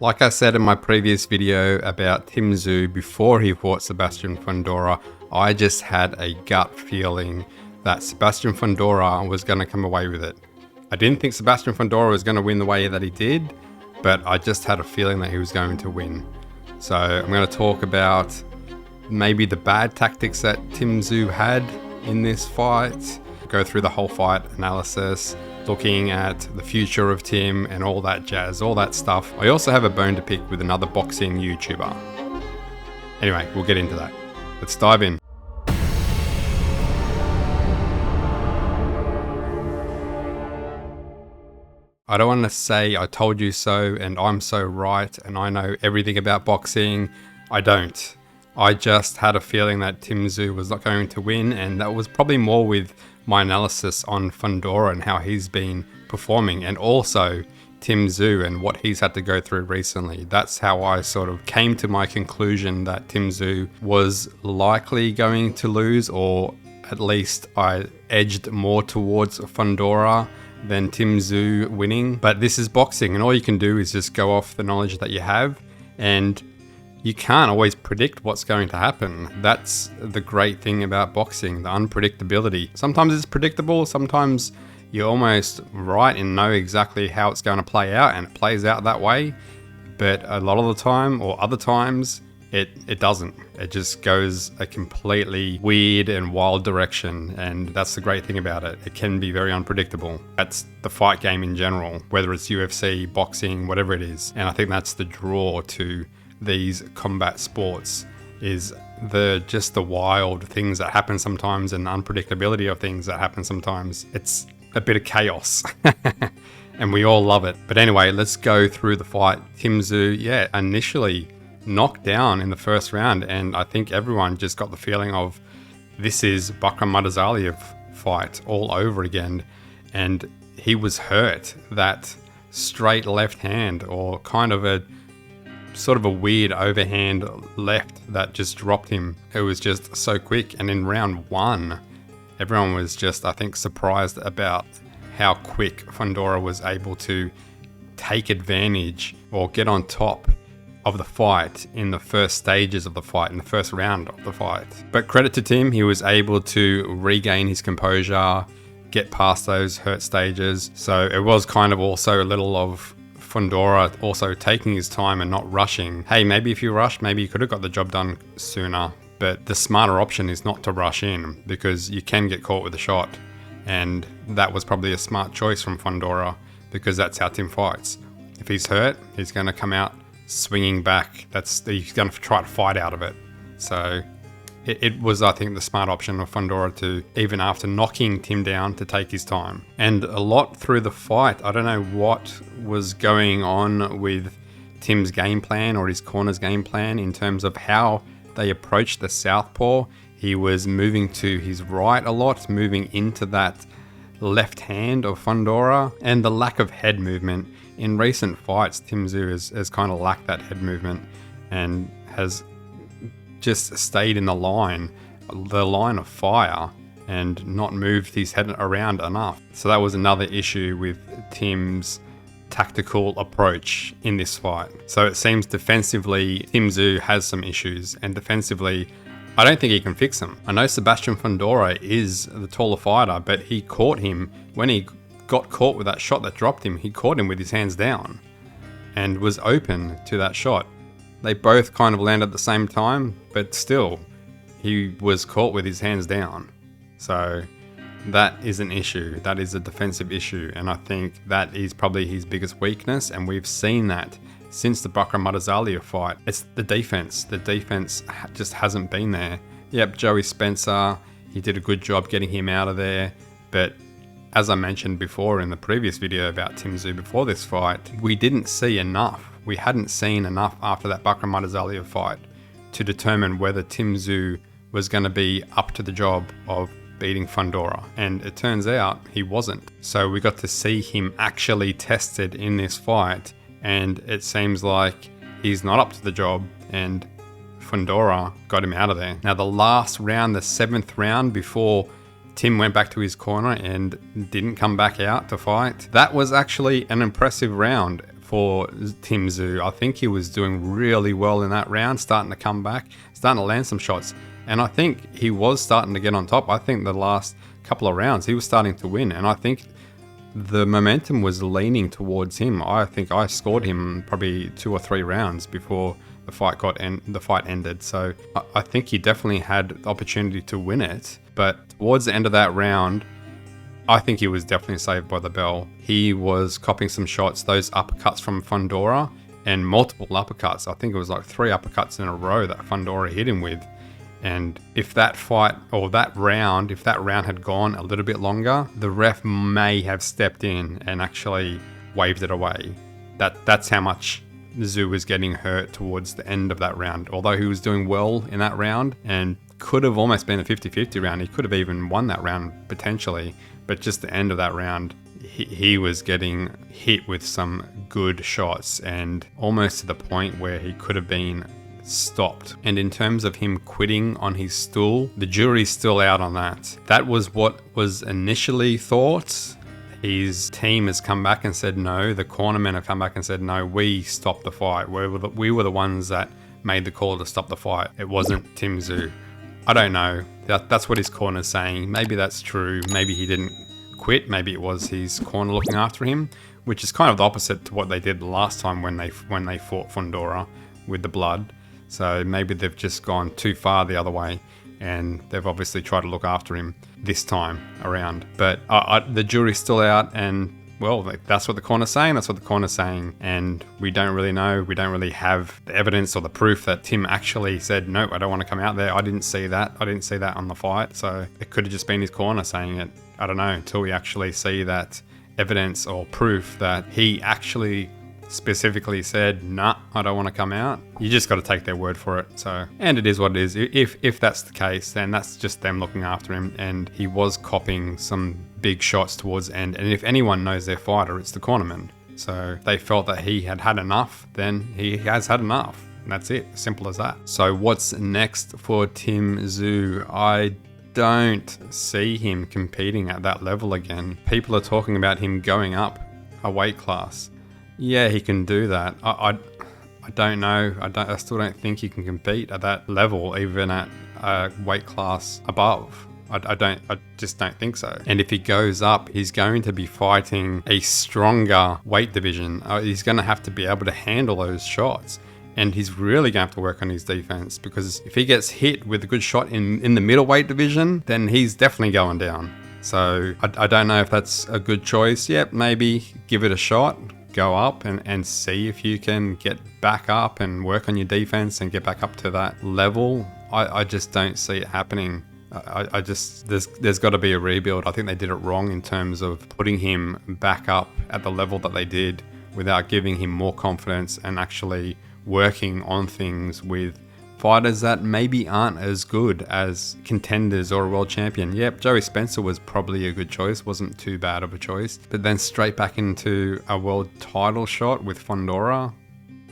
Like I said in my previous video about Tim Tszyu before he fought Sebastian Fundora, I just had a gut feeling that Sebastian Fundora was going to come away with it. I didn't think Sebastian Fundora was going to win the way that he did, but I just had a feeling that he was going to win. So I'm going to talk about maybe the bad tactics that Tim Tszyu had in this fight, go through the whole fight analysis, looking at the future of Tim and all that jazz, all that stuff. I also have a bone to pick with another boxing YouTuber. Anyway, we'll get into that. Let's dive in. I don't want to say I told you so and I'm so right and I know everything about boxing. I don't. I just had a feeling that Tim Tszyu was not going to win, and that was probably more with my analysis on Fundora and how he's been performing, and also Tim Tszyu and what he's had to go through recently. That's how I sort of came to my conclusion that Tim Tszyu was likely going to lose, or at least I edged more towards Fundora than Tim Tszyu winning. But this is boxing, and all you can do is just go off the knowledge that you have, and you can't always predict what's going to happen. That's the great thing about boxing, the unpredictability. Sometimes it's predictable, sometimes you're almost right and know exactly how it's going to play out, and it plays out that way. But a lot of the time, or other times, it doesn't. It just goes a completely weird and wild direction, and that's the great thing about it. It can be very unpredictable. That's the fight game in general, whether it's UFC, boxing, whatever it is. And I think that's the draw to these combat sports, is just the wild things that happen sometimes and the unpredictability of things that happen sometimes. It's a bit of chaos and we all love it. But anyway, let's go through the fight. Tim Tszyu, initially knocked down in the first round, and I think everyone just got the feeling of this is Bakram Murzaaliyev fight all over again, and he was hurt. That straight left hand, or kind of a sort of a weird overhand left that just dropped him. It was just so quick. And in round one, everyone was just, I think, surprised about how quick Fundora was able to take advantage or get on top of the fight in the first stages of the fight, in the first round of the fight. But credit to Tim, he was able to regain his composure, get past those hurt stages. So it was kind of also a little of Fundora also taking his time and not rushing. Hey, maybe if you rush, maybe you could have got the job done sooner. But the smarter option is not to rush in, because you can get caught with a shot. And that was probably a smart choice from Fundora, because that's how Tim fights. If he's hurt, he's going to come out swinging back. He's going to try to fight out of it. So it was, I think, the smart option of Fundora to, even after knocking Tim down, to take his time. And a lot through the fight, I don't know what was going on with Tim's game plan or his corner's game plan in terms of how they approached the southpaw. He was moving to his right a lot, moving into that left hand of Fundora, and the lack of head movement. In recent fights, Tim Tszyu has kind of lacked that head movement and has just stayed in the line of fire, and not moved his head around enough. So that was another issue with Tim's tactical approach in this fight. So it seems defensively, Tim Tszyu has some issues, and defensively, I don't think he can fix them. I know Sebastian Fundora is the taller fighter, but he caught him when he got caught with that shot that dropped him. He caught him with his hands down and was open to that shot. They both kind of landed at the same time, but still, he was caught with his hands down. So that is an issue. That is a defensive issue. And I think that is probably his biggest weakness. And we've seen that since the Bakram Murzaaliyev fight. It's the defense. The defense just hasn't been there. Yep, Joey Spencer, he did a good job getting him out of there. But as I mentioned before in the previous video about Tim Tszyu before this fight, we didn't see enough. We hadn't seen enough after that Bakram Murzaaliyev fight to determine whether Tim Tszyu was going to be up to the job of beating Fundora. And it turns out he wasn't. So we got to see him actually tested in this fight, and it seems like he's not up to the job, and Fundora got him out of there. Now the last round, the 7th round, before Tim went back to his corner and didn't come back out to fight, that was actually an impressive round for Tim Tszyu. I think he was doing really well in that round, starting to come back, starting to land some shots. And I think he was starting to get on top. I think the last couple of rounds, he was starting to win. And I think the momentum was leaning towards him. I think I scored him probably 2 or 3 rounds before the fight ended. So I think he definitely had the opportunity to win it. But towards the end of that round, I think he was definitely saved by the bell. He was copying some shots, those uppercuts from Fundora, and multiple uppercuts. I think it was like 3 uppercuts in a row that Fundora hit him with. And if that fight, or that round, if that round had gone a little bit longer, the ref may have stepped in and actually waved it away. That's how much Tszyu was getting hurt towards the end of that round. Although he was doing well in that round and could have almost been a 50-50 round. He could have even won that round potentially. But just the end of that round, he was getting hit with some good shots and almost to the point where he could have been stopped. And in terms of him quitting on his stool, the jury's still out on that. That was what was initially thought. His team has come back and said no. The cornermen have come back and said no, we stopped the fight. We were the ones that made the call to stop the fight. It wasn't Tim Tszyu. I don't know. That's what his corner's saying. Maybe that's true. Maybe he didn't quit. Maybe it was his corner looking after him, which is kind of the opposite to what they did last time when they fought Fundora with the blood. So maybe they've just gone too far the other way, and they've obviously tried to look after him this time around. But the jury's still out, and well, that's what the corner's saying. That's what the corner's saying, and we don't really know. We don't really have the evidence or the proof that Tim actually said, no, I don't want to come out there. I didn't see that. I didn't see that on the fight. So it could have just been his corner saying it. I don't know, until we actually see that evidence or proof that he actually specifically said, nah, I don't want to come out. You just got to take their word for it. So, and it is what it is. If that's the case, then that's just them looking after him, and he was copying some big shots towards the end. And if anyone knows their fighter, it's the cornerman. So they felt that he had had enough, then he has had enough. And that's it. Simple as that. So what's next for Tim Tszyu? I don't see him competing at that level again. People are talking about him going up a weight class. Yeah, he can do that. I don't know. I still don't think he can compete at that level, even at a weight class above. I just don't think so. And if he goes up, he's going to be fighting a stronger weight division. He's going to have to be able to handle those shots. And he's really going to have to work on his defense, because if he gets hit with a good shot in the middleweight division, then he's definitely going down. So I don't know if that's a good choice. Yep, maybe give it a shot. Go up and see if you can get back up and work on your defense and get back up to that level. I just don't see it happening. There's got to be a rebuild. I think they did it wrong in terms of putting him back up at the level that they did without giving him more confidence and actually working on things with fighters that maybe aren't as good as contenders or a world champion. Yep, Joey Spencer was probably a good choice, wasn't too bad of a choice. But then straight back into a world title shot with Fundora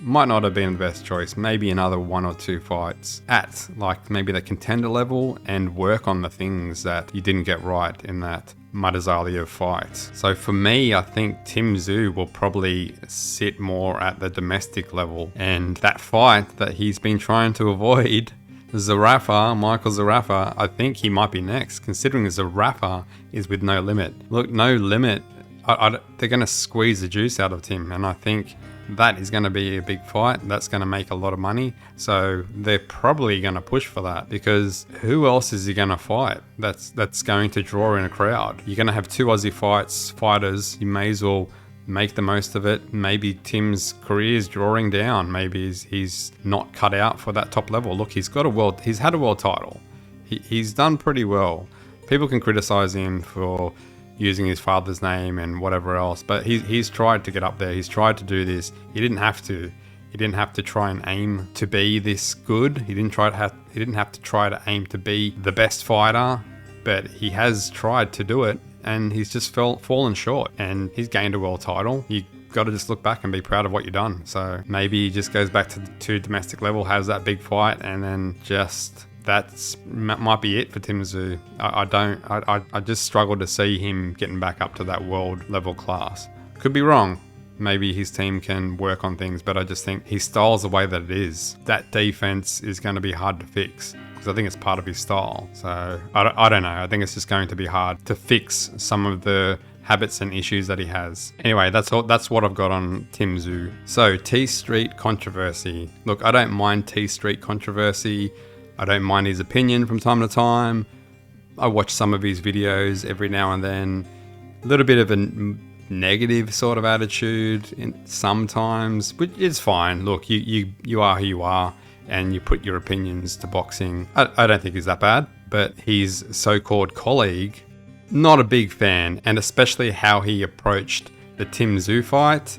might not have been the best choice. Maybe another 1 or 2 fights at like maybe the contender level and work on the things that you didn't get right in that Madazalia fight. So for me, I think Tim Tszyu will probably sit more at the domestic level, and that fight that he's been trying to avoid, Michael Zarafa, I think he might be next, considering Zarafa is with No Limit. Look, No Limit, they're going to squeeze the juice out of Tim, and I think that is going to be a big fight. That's going to make a lot of money. So they're probably going to push for that, because who else is he going to fight that's going to draw in a crowd? You're going to have 2 Aussie fighters. You may as well make the most of it. Maybe Tim's career is drawing down. Maybe he's not cut out for that top level. Look, he's had a world title. He's done pretty well. People can criticize him for using his father's name and whatever else, but he's tried to get up there. He's tried to do this. He didn't have to. He didn't have to try and aim to be this good. He didn't have to try to aim to be the best fighter, but he has tried to do it, and he's just fallen short. And he's gained a world title. You got to just look back and be proud of what you've done. So maybe he just goes back to domestic level, has that big fight, and then just might be it for Tim Tszyu. I just struggle to see him getting back up to that world level class. Could be wrong. maybe his team can work on things, but I just think his style's the way that it is. That defense is going to be hard to fix because I think it's part of his style. So I don't know. I think it's just going to be hard to fix some of the habits and issues that he has. Anyway, that's what I've got on Tim Tszyu. So T Street controversy. Look, I don't mind T Street controversy. I don't mind his opinion from time to time. I watch some of his videos every now and then. A little bit of a negative sort of attitude sometimes, which is fine. Look, you are who you are, and you put your opinions to boxing. I don't think he's that bad, but his so-called colleague, not a big fan, and especially how he approached the Tim Tszyu fight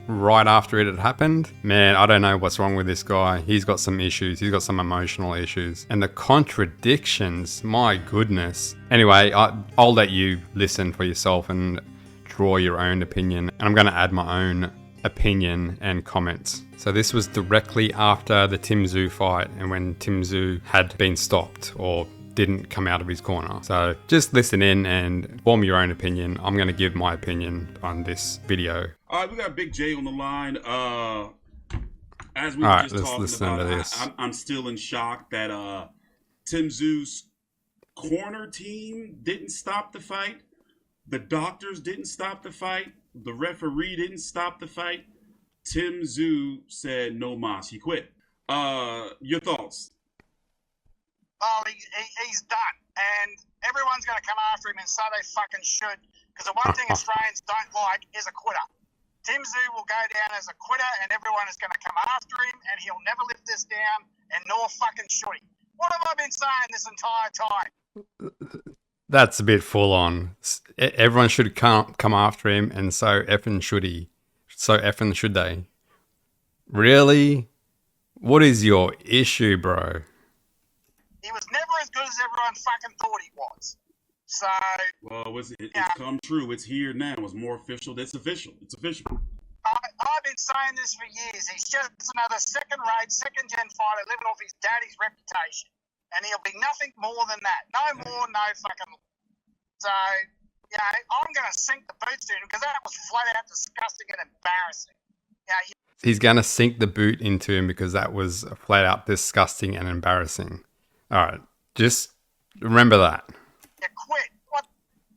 right after it had happened. Man, I don't know what's wrong with this guy. He's got some issues. He's got some emotional issues. And the contradictions, my goodness. Anyway, I'll let you listen for yourself and draw your own opinion. And I'm going to add my own opinion and comments. So this was directly after the Tim Tszyu fight and when Tim Tszyu had been stopped or didn't come out of his corner. So just listen in and form your own opinion. I'm going to give my opinion on this video. All right, we got Big J on the line. As we All were right, just let's talking listen about, to this. I'm still in shock that Tim Tszyu's corner team didn't stop the fight. The doctors didn't stop the fight. The referee didn't stop the fight. Tim Tszyu said no mas, he quit. Your thoughts? Well, he's done, and everyone's going to come after him, and so they fucking should. Because the one thing Australians don't like is a quitter. Tim Tszyu will go down as a quitter, and everyone is going to come after him, and he'll never lift this down, and nor fucking should he. What have I been saying this entire time? That's a bit full on. Everyone should come after him, and so effing should he. So effing should they. Really? What is your issue, bro? He was never as good as everyone fucking thought he was. So... Well, it's come true. It's here now. It's more official. It's official. It's official. I've been saying this for years. He's just another second-rate, second-gen fighter living off his daddy's reputation. And he'll be nothing more than that. No more, no fucking... So, you know, I'm going to sink the boots to him because that was flat-out disgusting and embarrassing. You know, He's going to sink the boot into him because that was flat-out disgusting and embarrassing. All right, just remember that. You quit. What?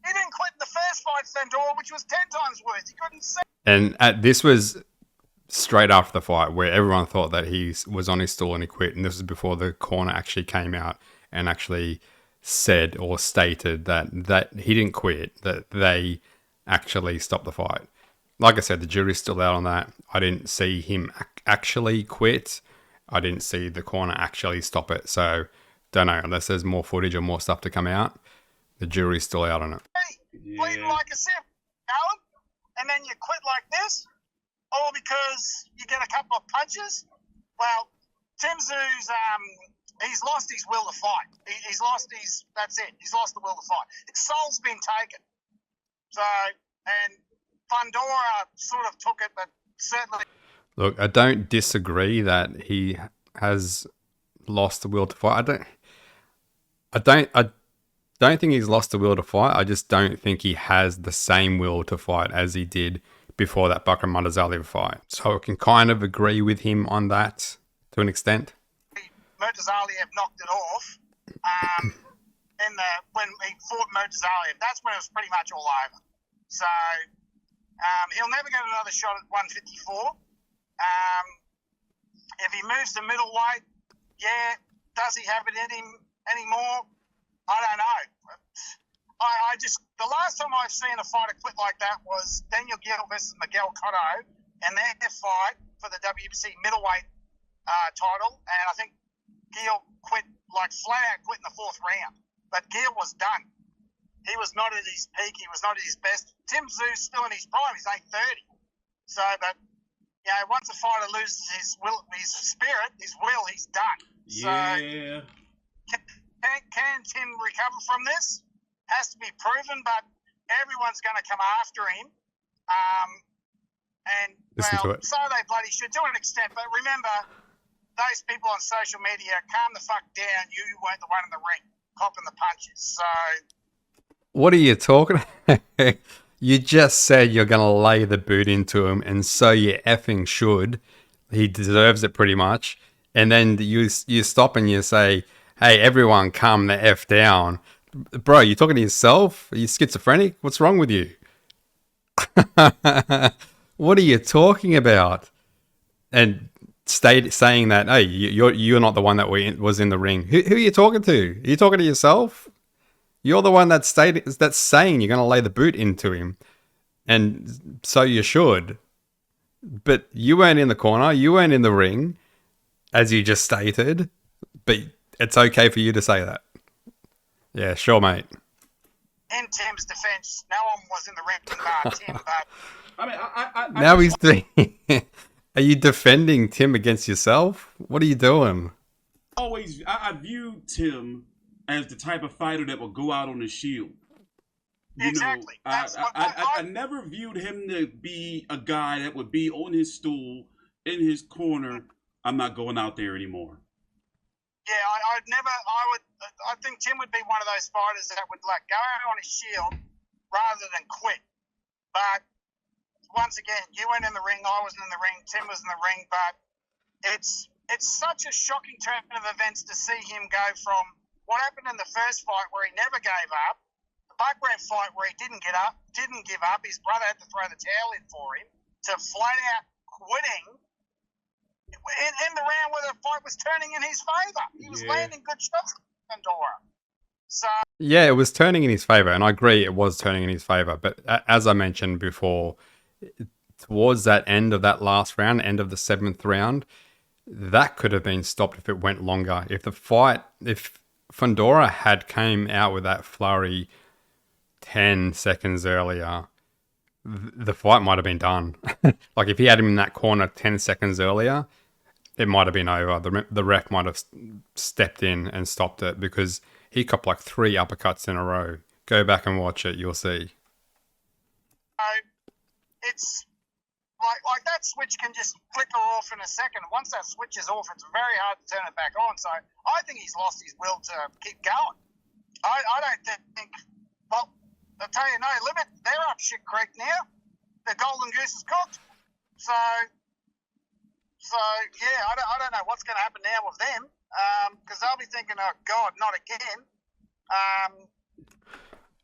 He didn't quit in the first fight, Fundora, which was 10 times worse. He couldn't see. And this was straight after the fight where everyone thought that he was on his stool and he quit. And this was before the corner actually came out and actually said or stated that he didn't quit, that they actually stopped the fight. Like I said, the jury's still out on that. I didn't see him actually quit. I didn't see the corner actually stop it. So... don't know, unless there's more footage or more stuff to come out, the jury's still out on it. Bleeding like a sieve, Alan, and then you quit like this, all because you get a couple of punches. Well, Tim Tszyu's, he's lost his will to fight. He's lost that's it. He's lost the will to fight. His soul's been taken. So, and Fundora sort of took it, but certainly. Look, I don't disagree that he has lost the will to fight. I don't think he's lost the will to fight. I just don't think he has the same will to fight as he did before that Bakr Murtazalia fight. So I can kind of agree with him on that to an extent. Murtazalia knocked it off when he fought Murtazalia. That's when it was pretty much all over. So he'll never get another shot at 154. If he moves to middleweight, yeah, does he have it in him anymore? I don't know. I just, the last time I've seen a fighter quit like that was Daniel Gill versus Miguel Cotto and their fight for the WBC middleweight title. And I think Gill quit, like flat out quit in the fourth round. But Gill was done. He was not at his peak. He was not at his best. Tim Tszyu's still in his prime. He's 30. So, but, you know, once a fighter loses his will, his spirit, his will, he's done. Yeah. So, can Tim recover from this? Has to be proven, but everyone's going to come after him. And, well, so they bloody should to an extent. But remember, those people on social media, calm the fuck down. You weren't the one in the ring, copping the punches. So, what are you talking about? You just said you're going to lay the boot into him, and so you effing should. He deserves it pretty much. And then you stop and you say, hey, everyone calm the F down. Bro, you talking to yourself? Are you schizophrenic? What's wrong with you? What are you talking about? And saying that, hey, you're not the one that was in the ring. Who are you talking to? Are you talking to yourself? You're the one that's saying you're going to lay the boot into him. And so you should. But you weren't in the corner. You weren't in the ring, as you just stated. But it's okay for you to say that. Yeah, sure, mate. In Tim's defence, no one was in the ring but Tim. But I mean, Now he's doing... Are you defending Tim against yourself? What are you doing? I view Tim as the type of fighter that will go out on the shield. Exactly. I never viewed him to be a guy that would be on his stool, in his corner. I'm not going out there anymore. Yeah, I think Tim would be one of those fighters that would like go out on his shield rather than quit. But once again, you weren't in the ring, I wasn't in the ring, Tim was in the ring, but it's such a shocking turn of events to see him go from what happened in the first fight where he never gave up, the Buckram fight where he didn't give up, his brother had to throw the towel in for him, to flat out quitting in the round where the fight was turning in his favour. He was landing good shots in Fundora. So yeah, it was turning in his favour, and I agree it was turning in his favour. But as I mentioned before, towards that end of that last round, end of the 7th round, that could have been stopped if it went longer. If Fundora had came out with that flurry 10 seconds earlier, the fight might have been done. Like if he had him in that corner 10 seconds earlier, it might have been over. The ref might have stepped in and stopped it because he copped like 3 uppercuts in a row. Go back and watch it, you'll see. It's like that switch can just flicker off in a second. Once that switch is off, it's very hard to turn it back on. So I think he's lost his will to keep going. I don't think. Well, I'll tell you, no limit. They're up shit creek now. The golden goose is cooked. So yeah, I don't know what's going to happen now with them because they'll be thinking, oh God, not again.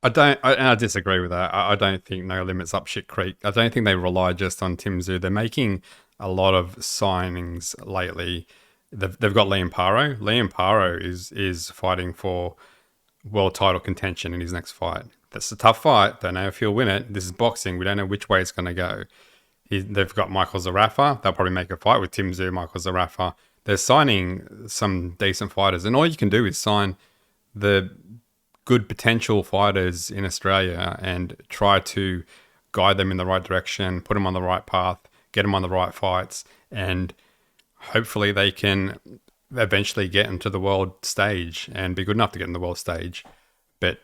I disagree with that. I don't think No Limit's up shit creek. I don't think they rely just on Tim Tszyu. They're making a lot of signings lately. They've got Liam Paro. Liam Paro is fighting for world title contention in his next fight. That's a tough fight. Don't know if he'll win it. This is boxing. We don't know which way it's going to go. They've got Michael Zarafa. They'll probably make a fight with Tim Tszyu, Michael Zarafa. They're signing some decent fighters. And all you can do is sign the good potential fighters in Australia and try to guide them in the right direction, put them on the right path, get them on the right fights, and hopefully they can eventually get into the world stage and be good enough to get in the world stage. But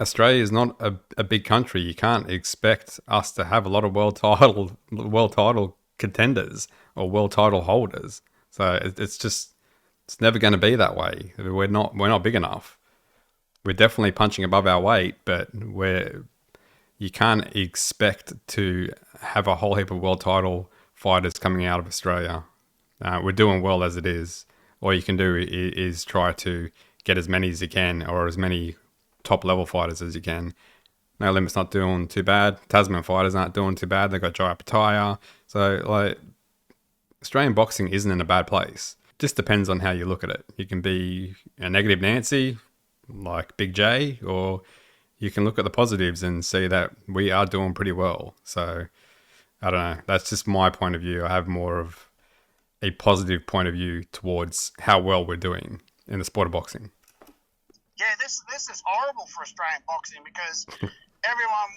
Australia is not a big country. You can't expect us to have a lot of world title contenders or world title holders. So it's never going to be that way. We're not big enough. We're definitely punching above our weight, but you can't expect to have a whole heap of world title fighters coming out of Australia. We're doing well as it is. All you can do is try to get as many as you can, or as many top level fighters as you can. No Limit's not doing too bad. Tasman fighters aren't doing too bad. They've got Jai Pataya. So like Australian boxing isn't in a bad place. Just depends on how you look at it. You can be a negative Nancy like Big J, or you can look at the positives and see that we are doing pretty well. So I don't know. That's just my point of view. I have more of a positive point of view towards how well we're doing in the sport of boxing. Yeah, this is horrible for Australian boxing because everyone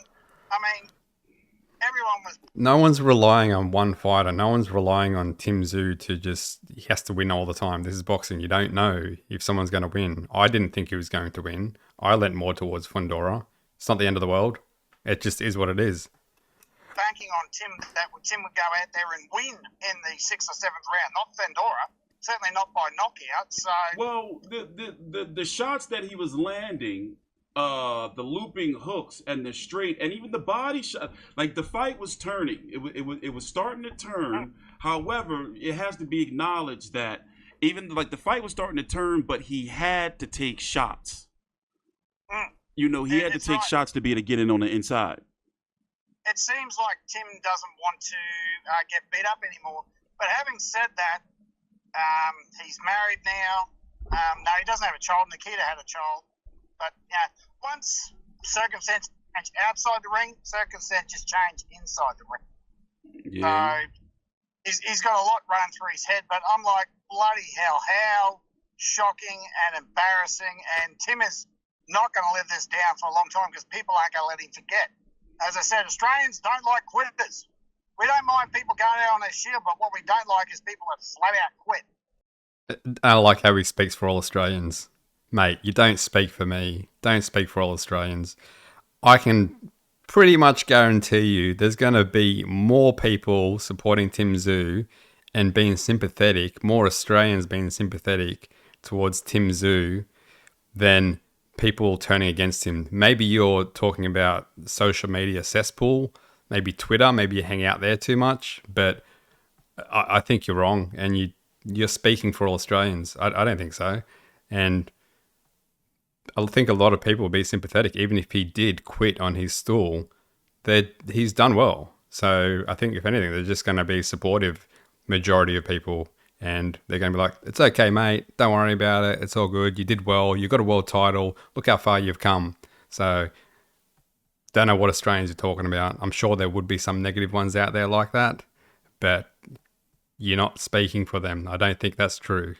was... No one's relying on one fighter. No one's relying on Tim Tszyu he has to win all the time. This is boxing. You don't know if someone's going to win. I didn't think he was going to win. I leant more towards Fundora. It's not the end of the world. It just is what it is. Banking on Tim would go out there and win in the 6th or 7th round, not Fundora. Certainly not by knockout. So well, the shots that he was landing the looping hooks and the straight and even the body shot. Like the fight was turning. It was starting to turn. However, it has to be acknowledged that even like the fight was starting to turn, but he had to take shots. You know, he had to take shots to be able to get in on the inside. It seems like Tim doesn't want to get beat up anymore. But having said that, he's married now. No, he doesn't have a child. Nikita had a child. But once circumstances change outside the ring, circumstances change inside the ring. Yeah. So he's got a lot running through his head. But I'm like, bloody hell, how shocking and embarrassing. And Tim is not going to live this down for a long time because people aren't going to let him forget. As I said, Australians don't like quitters. We don't mind people going out on their shield, but what we don't like is people that flat out quit. I like how he speaks for all Australians. Mate, you don't speak for me. Don't speak for all Australians. I can pretty much guarantee you there's going to be more people supporting Tim Tszyu and being sympathetic, more Australians being sympathetic towards Tim Tszyu than people turning against him. Maybe you're talking about social media cesspool, maybe Twitter, maybe you hang out there too much, but I think you're wrong, and you're speaking for all Australians. I don't think so. And I think a lot of people will be sympathetic, even if he did quit on his stool, that he's done well. So I think, if anything, they're just going to be supportive, majority of people, and they're going to be like, it's okay, mate. Don't worry about it. It's all good. You did well. You got a world title. Look how far you've come. So don't know what Australians are talking about. I'm sure there would be some negative ones out there like that, but you're not speaking for them. I don't think that's true.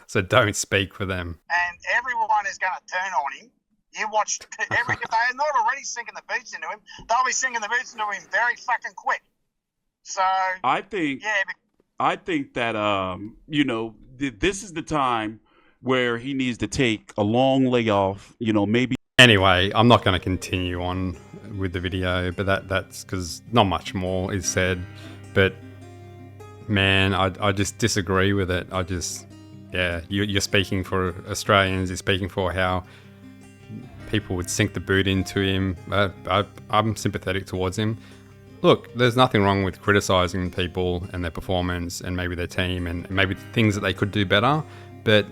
So don't speak for them. And everyone is going to turn on him. You watch, if they're not already sinking the boots into him, they'll be sinking the boots into him very fucking quick. So I think that this is the time where he needs to take a long layoff. Maybe. Anyway, I'm not going to continue on with the video, but that's because not much more is said. But man, I just disagree with it. You're speaking for Australians. You're speaking for how people would sink the boot into him. I'm sympathetic towards him. Look, there's nothing wrong with criticising people and their performance and maybe their team and maybe things that they could do better, but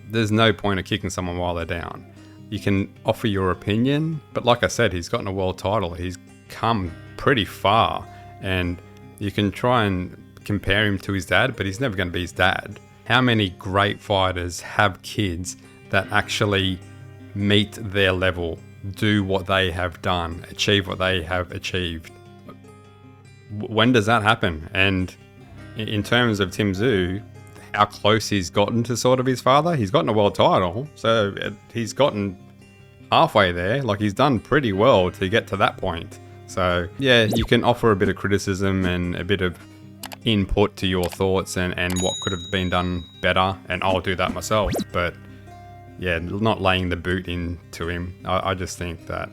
there's no point of kicking someone while they're down. You can offer your opinion, but like I said, he's gotten a world title. He's come pretty far, and you can try and compare him to his dad, but he's never going to be his dad. How many great fighters have kids that actually meet their level, do what they have done, achieve what they have achieved? When does that happen? And in terms of Tim Tszyu, how close he's gotten to sort of his father, he's gotten a world title, so he's gotten halfway there. Like, he's done pretty well to get to that point. So yeah, you can offer a bit of criticism and a bit of input to your thoughts and what could have been done better, and I'll do that myself. But yeah, not laying the boot into him. I just think that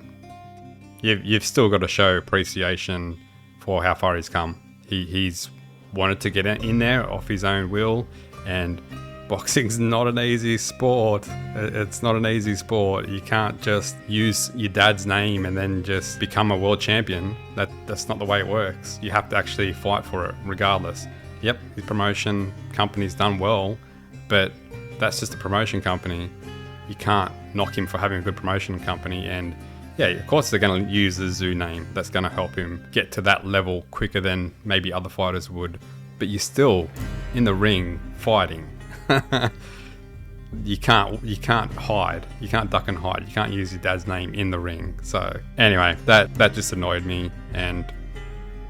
you've still got to show appreciation for how far he's come. He's wanted to get in there off his own will, and boxing's not an easy sport. It's not an easy sport. You can't just use your dad's name and then just become a world champion. That's not the way it works. You have to actually fight for it regardless. Yep, the promotion company's done well, but that's just a promotion company. You can't knock him for having a good promotion company. And yeah, of course they're going to use the Tszyu name. That's going to help him get to that level quicker than maybe other fighters would. But you're still in the ring fighting. You can't hide. You can't duck and hide. You can't use your dad's name in the ring. So anyway, that just annoyed me, and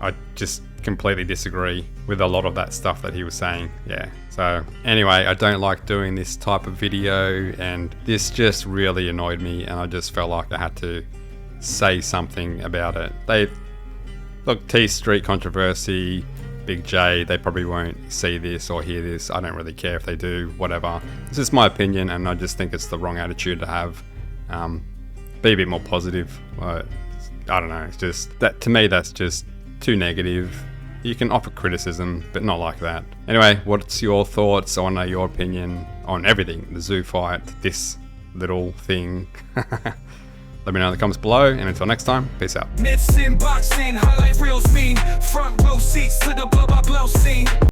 I just completely disagree with a lot of that stuff that he was saying. Yeah. So anyway, I don't like doing this type of video, and this just really annoyed me, and I just felt like I had to say something about it. T Street controversy, Big J, they probably won't see this or hear this. I don't really care if they do, whatever. It's just my opinion, and I just think it's the wrong attitude to have. Be a bit more positive. I don't know. It's just that, to me, that's just too negative. You can offer criticism, but not like that. Anyway, what's your thoughts? I want to know your opinion on everything. The Tszyu fight, this little thing. Let me know in the comments below, and until next time, peace out. Myths in boxing, highlight reels mean. Front row seats to the blow by blow scene.